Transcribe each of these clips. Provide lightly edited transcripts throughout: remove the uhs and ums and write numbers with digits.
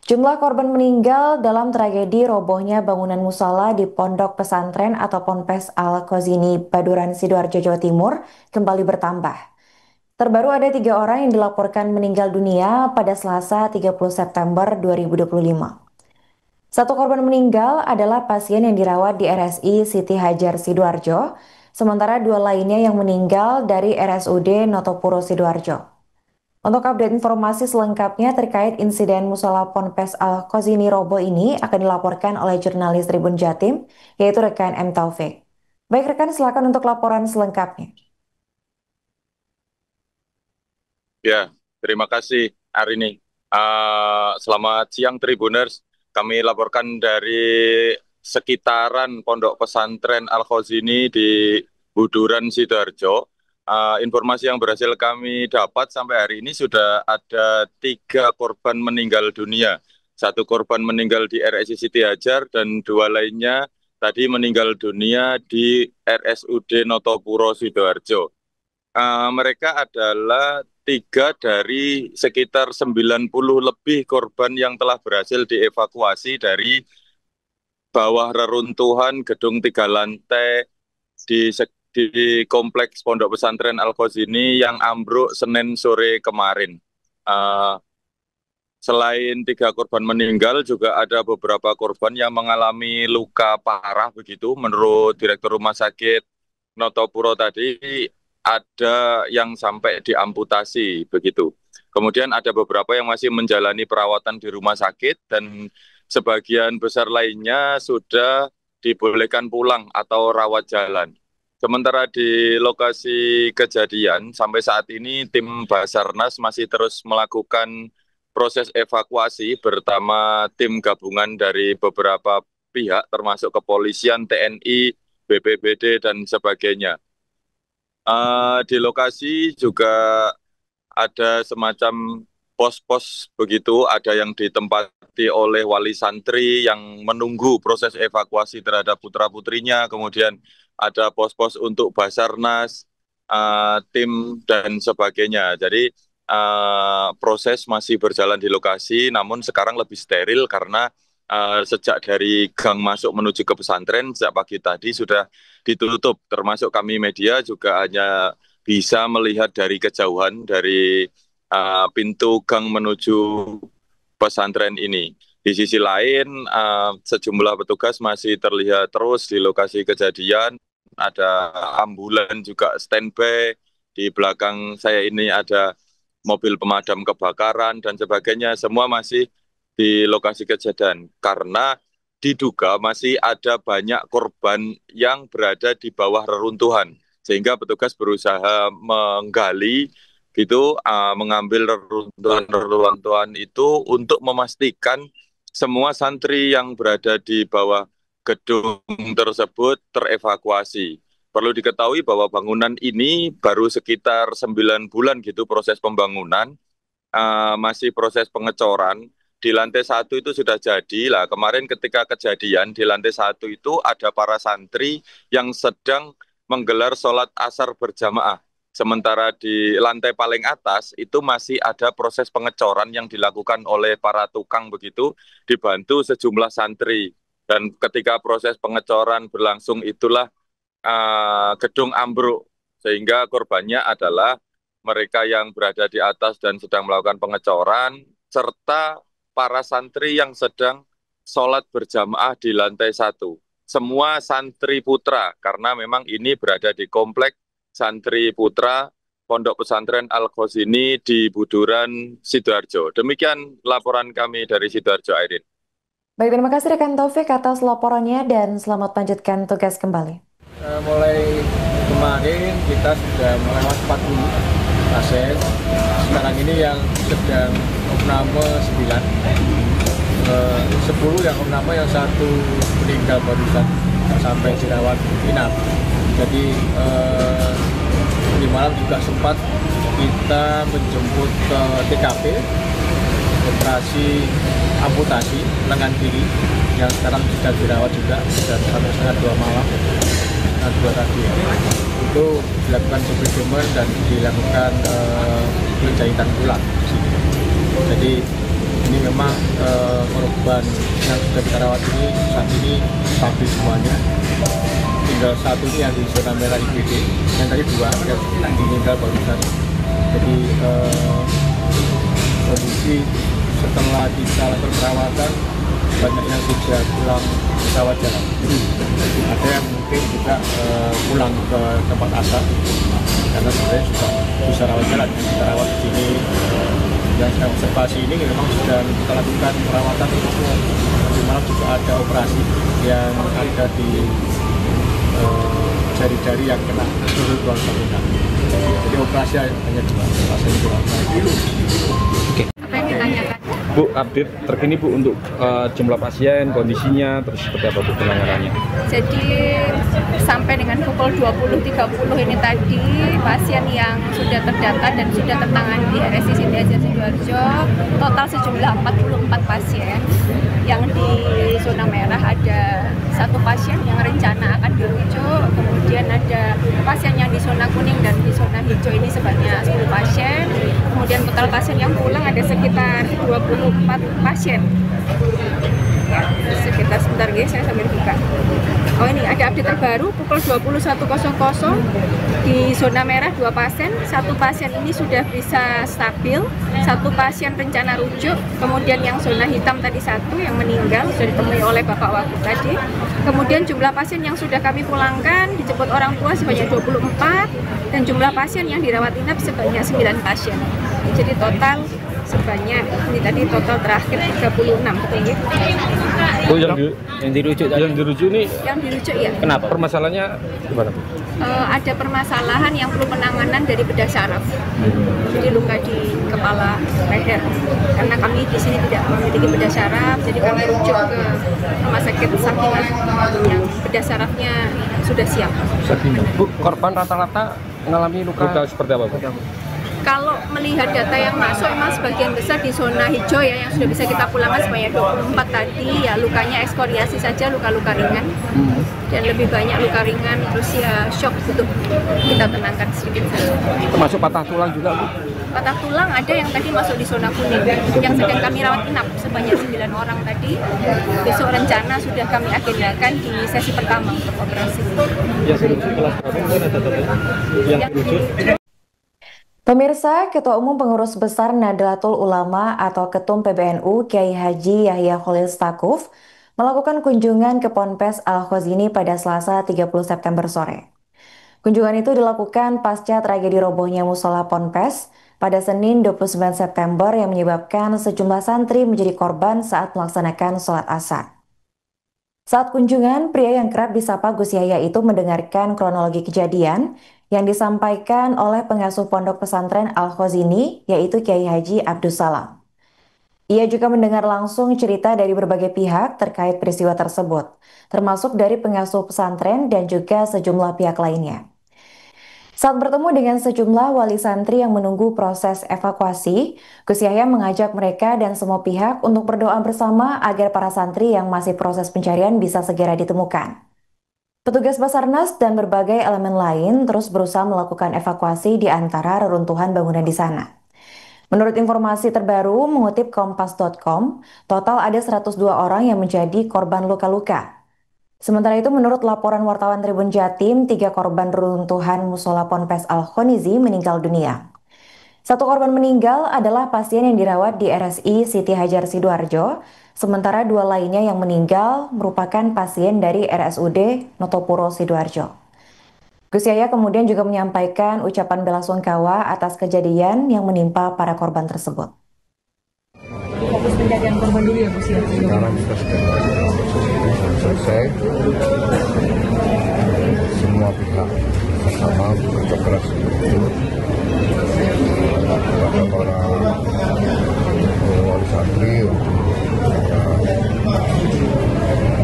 Jumlah korban meninggal dalam tragedi robohnya bangunan musala di Pondok Pesantren atau Ponpes Al-Kozini, Baduran, Sidoarjo, Jawa Timur kembali bertambah. Terbaru ada 3 orang yang dilaporkan meninggal dunia pada Selasa 30 September 2025. Satu korban meninggal adalah pasien yang dirawat di RSI Siti Hajar Sidoarjo, sementara 2 lainnya yang meninggal dari RSUD Notopuro Sidoarjo. Untuk update informasi selengkapnya terkait insiden Musola Ponpes Al-Kozini Robo ini akan dilaporkan oleh jurnalis Tribun Jatim, yaitu rekan M. Taufik. Baik rekan, silakan untuk laporan selengkapnya. Ya, terima kasih Arini. Selamat siang Tribuners. Kami laporkan dari sekitaran Pondok Pesantren Al-Khozini di Buduran, Sidoarjo. Informasi yang berhasil kami dapat sampai hari ini sudah ada 3 korban meninggal dunia. Satu korban meninggal di RSI Siti Hajar dan 2 lainnya tadi meninggal dunia di RSUD Notopuro, Sidoarjo. Mereka adalah 3 dari sekitar 90 lebih korban yang telah berhasil dievakuasi dari bawah reruntuhan gedung 3 lantai di kompleks Pondok Pesantren Al-Kozini yang ambruk Senin sore kemarin. Uh, Selain 3 korban meninggal, juga ada beberapa korban yang mengalami luka parah begitu. Menurut Direktur Rumah Sakit Notopuro tadi, ada yang sampai diamputasi begitu. Kemudian ada beberapa yang masih menjalani perawatan di rumah sakit dan sebagian besar lainnya sudah dibolehkan pulang atau rawat jalan. Sementara di lokasi kejadian, sampai saat ini tim Basarnas masih terus melakukan proses evakuasi bersama tim gabungan dari beberapa pihak termasuk kepolisian, TNI, BPBD, dan sebagainya. Di lokasi juga ada semacam pos-pos begitu, ada yang ditempati oleh wali santri yang menunggu proses evakuasi terhadap putra-putrinya, kemudian ada pos-pos untuk Basarnas, tim, dan sebagainya. Jadi proses masih berjalan di lokasi, namun sekarang lebih steril karena sejak dari gang masuk menuju ke pesantren, sejak pagi tadi sudah ditutup, termasuk kami media juga hanya bisa melihat dari kejauhan dari pintu gang menuju pesantren ini. Di sisi lain, sejumlah petugas masih terlihat terus di lokasi kejadian. Ada ambulan juga standby. Di belakang saya ini ada mobil pemadam kebakaran dan sebagainya. Semua masih di lokasi kejadian karena diduga masih ada banyak korban yang berada di bawah reruntuhan. Sehingga petugas berusaha menggali gitu, mengambil reruntuhan itu untuk memastikan semua santri yang berada di bawah gedung tersebut terevakuasi. Perlu diketahui bahwa bangunan ini baru sekitar 9 bulan gitu proses pembangunan, masih proses pengecoran. Di lantai 1 itu sudah jadi lah. Kemarin ketika kejadian di lantai 1 itu ada para santri yang sedang menggelar sholat asar berjamaah. Sementara di lantai paling atas itu masih ada proses pengecoran yang dilakukan oleh para tukang begitu, dibantu sejumlah santri. Dan ketika proses pengecoran berlangsung itulah gedung ambruk, sehingga korbannya adalah mereka yang berada di atas dan sedang melakukan pengecoran, serta para santri yang sedang sholat berjamaah di lantai 1. Semua santri putra, karena memang ini berada di komplek santri putra Pondok Pesantren Al-Khozini di Buduran, Sidoarjo. Demikian laporan kami dari Sidoarjo, Airin. Baik, terima kasih rekan Taufik atas laporannya dan selamat melanjutkan tugas kembali. Mulai kemarin kita sudah melewati 40 pasien. Sekarang ini yang sedang opname 9, 10 yang opname, yang 1 meninggal barusan sampai dirawat inap. Jadi di malam juga sempat kita menjemput ke TKP operasi amputasi lengan kiri yang sekarang sedang dirawat juga sudah sampai setengah 2 malam. 2 tadi itu dilakukan subregimen dan dilakukan penjahitan tulang. Jadi Ini memang korban yang sudah kita rawat ini saat ini stabil semuanya. Tinggal satu ini yang di zona merah IGD, yang tadi dua yang meninggal barusan. Jadi kondisi setelah kita lakukan perawatan banyak yang sudah pulang pesawat jalan. Ada yang mungkin juga pulang ke tempat asal karena sebenarnya juga bisa rawat jalan. Kita rawat di sini yang sedang observasi ini memang sudah kita lakukan perawatan. Di malam juga ada operasi yang ada di jari-jari yang kena tulang salinan. Jadi operasi hanya dua, operasi dua. Oke. Apa yang ditanyakan? Bu, update terkini Bu untuk jumlah pasien, kondisinya, terus seperti apa Bu penanganannya? Jadi sampai dengan pukul 20.30 ini tadi pasien yang sudah terdata dan sudah tertangani di RSI Siti Hajar Sidoarjo total sejumlah 44 pasien. Yang di zona merah ada 1 pasien yang rencana akan dirujuk, kemudian ada pasien yang di zona kuning dan di zona hijau ini sebanyak 10 pasien, kemudian total pasien yang pulang ada sekitar 24 pasien. Ya, sekitar sebentar guys, saya sambil buka. Oh ini ada update terbaru pukul 21.00 di zona merah 2 pasien, 1 pasien ini sudah bisa stabil, 1 pasien rencana rujuk, kemudian yang zona hitam tadi 1 yang meninggal sudah ditemui oleh Bapak Wagub tadi. Kemudian jumlah pasien yang sudah kami pulangkan dijemput orang tua sebanyak 24 dan jumlah pasien yang dirawat inap sebanyak 9 pasien. Jadi total sebanyak ini tadi total terakhir 36 betul ya? Bu, yang dirujuk ini Yang dirujuk ya. kenapa? Permasalahannya gimana Bu? Ada permasalahan yang perlu penanganan dari bedah saraf. Jadi luka di kepala leher. Karena kami di sini tidak memiliki bedah saraf, jadi kami rujuk ke rumah sakit Sakinah yang bedah sarafnya sudah siap. Bu, korban rata-rata mengalami luka seperti apa Bu? Kalau melihat data yang masuk, memang sebagian besar di zona hijau ya, yang sudah bisa kita pulangkan sebanyak 24 tadi, ya lukanya ekskoriasi saja, luka-luka ringan. Dan lebih banyak luka ringan, terus ya shock butuh kita tenangkan sedikit saja. Termasuk patah tulang juga Bu? Patah tulang ada yang tadi masuk di zona kuning, yang sedang kami rawat inap sebanyak 9 orang tadi. Besok rencana sudah kami agendakan di sesi pertama untuk operasi. Pemirsa, Ketua Umum Pengurus Besar Nahdlatul Ulama atau Ketum PBNU Kiai Haji Yahya Khalil Stakuf melakukan kunjungan ke Ponpes Al-Khazini pada Selasa 30 September sore. Kunjungan itu dilakukan pasca tragedi robohnya musola Ponpes pada Senin 29 September yang menyebabkan sejumlah santri menjadi korban saat melaksanakan sholat asar. Saat kunjungan, pria yang kerap disapa Gus Yahya itu mendengarkan kronologi kejadian yang disampaikan oleh pengasuh Pondok Pesantren Al-Khazini, yaitu Kiai Haji Abdus Salam. Ia juga mendengar langsung cerita dari berbagai pihak terkait peristiwa tersebut, termasuk dari pengasuh pesantren dan juga sejumlah pihak lainnya. Saat bertemu dengan sejumlah wali santri yang menunggu proses evakuasi, Gus Yahya mengajak mereka dan semua pihak untuk berdoa bersama agar para santri yang masih proses pencarian bisa segera ditemukan. Petugas Basarnas dan berbagai elemen lain terus berusaha melakukan evakuasi di antara reruntuhan bangunan di sana. Menurut informasi terbaru mengutip kompas.com, total ada 102 orang yang menjadi korban luka-luka. Sementara itu menurut laporan wartawan Tribun Jatim, 3 korban reruntuhan musola Ponpes Al-Khonizi meninggal dunia. 1 korban meninggal adalah pasien yang dirawat di RSI Siti Hajar Sidoarjo, sementara 2 lainnya yang meninggal merupakan pasien dari RSUD Notopuro Sidoarjo. Gus Yahya kemudian juga menyampaikan ucapan belasungkawa atas kejadian yang menimpa para korban tersebut. Fokus pencarian korban dulu ya Gus Yahya. Sekarang kita sudah selesai. Semua pihak bersama bekerja keras untuk kepada para wali santri untuk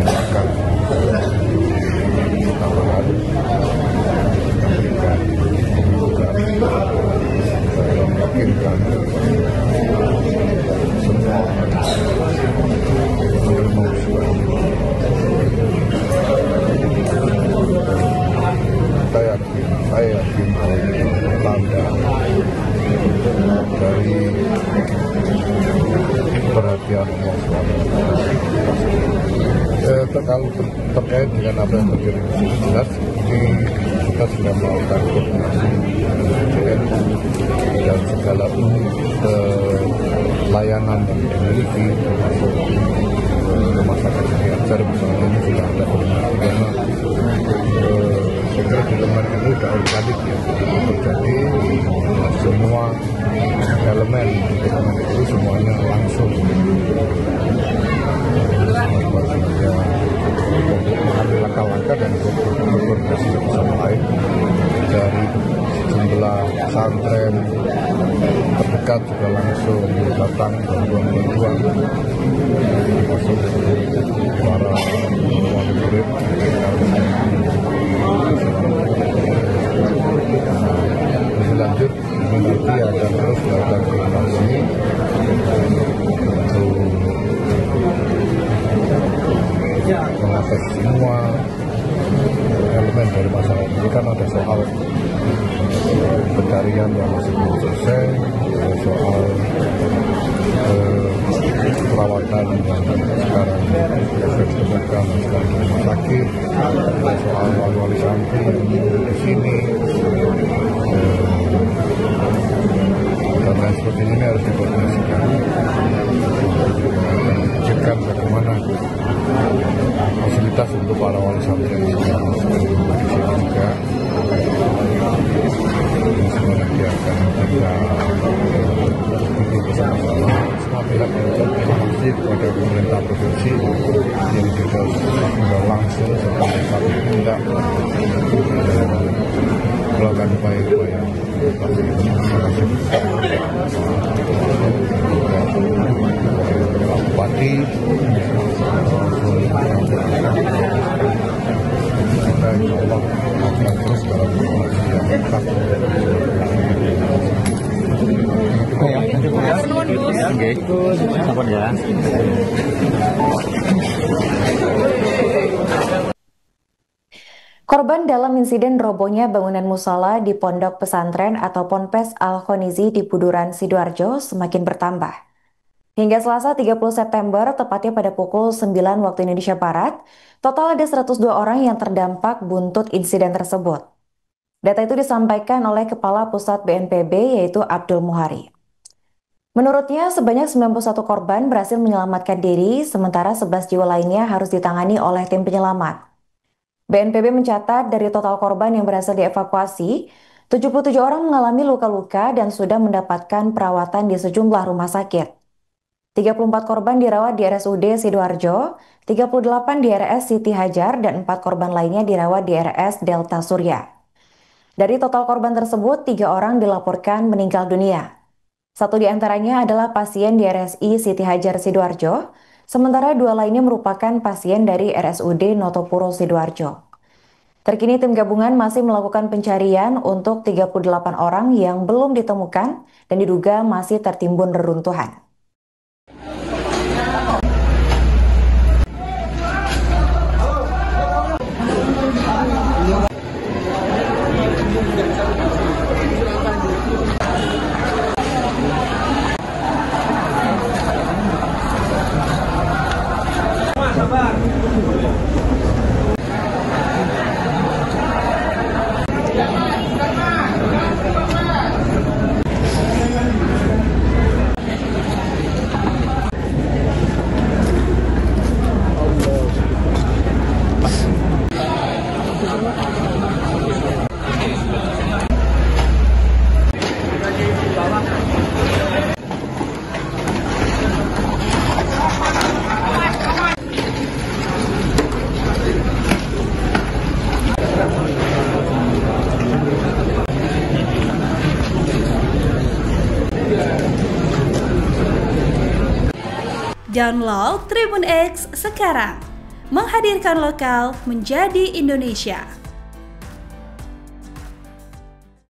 melakukan tambahan memberikan dan meyakinkan semua menerima usulan. Saya yakin bahwa ini tanda dari ngomong soal kalau terkait dengan apa yang terjadi di sini jelas ini kita sudah melakukan koordinasi dengan dan segala layanan yang dimiliki termasuk rumah sakit psikiater misalnya ini sudah ada koordinasi karena saya kira di lembaga ini sudah organik ya terjadi semua elemen itu semuanya langsung mengambil langkah-langkah dan berkoordinasi satu sama lain dari jumlah pesantren terdekat juga langsung datang bantuan-bantuan termasuk para wali murid lebih lanjut ini nanti akan terus melakukan koordinasi untuk mengatasi semua elemen dari masalah ini kan ada soal pencarian yang masih belum selesai, ada soal perawatan yang sekarang sudah ditemukan sekarang di rumah sakit, ada soal wali-wali santri yang di sini dan lain sebagainya ini harus dikoordinasikan cekkan bagaimana fasilitas untuk para wali santri yang sedang di sini juga ini semua nanti akan kita ikuti bersama-sama semua pihak untuk masjid kepada pemerintah provinsi yang juga sudah langsung sampai saat ini tidak melakukan upaya-upaya Bupati kita insya Allah akan terus dalam koordinasi yang ketat. Korban dalam insiden robohnya bangunan musala di Pondok Pesantren atau Ponpes Al-Khonizi di Buduran, Sidoarjo semakin bertambah. Hingga Selasa 30 September, tepatnya pada pukul 9 waktu Indonesia Barat, total ada 102 orang yang terdampak buntut insiden tersebut. Data itu disampaikan oleh Kepala Pusat BNPB yaitu Abdul Muhari. Menurutnya, sebanyak 91 korban berhasil menyelamatkan diri, sementara 11 jiwa lainnya harus ditangani oleh tim penyelamat. BNPB mencatat dari total korban yang berhasil dievakuasi, 77 orang mengalami luka-luka dan sudah mendapatkan perawatan di sejumlah rumah sakit. 34 korban dirawat di RSUD Sidoarjo, 38 di RS Siti Hajar, dan 4 korban lainnya dirawat di RS Delta Surya. Dari total korban tersebut, 3 orang dilaporkan meninggal dunia. 1 di antaranya adalah pasien di RSI Siti Hajar Sidoarjo, sementara 2 lainnya merupakan pasien dari RSUD Notopuro Sidoarjo. Terkini tim gabungan masih melakukan pencarian untuk 38 orang yang belum ditemukan dan diduga masih tertimbun reruntuhan. Download Tribun X sekarang, menghadirkan lokal menjadi Indonesia.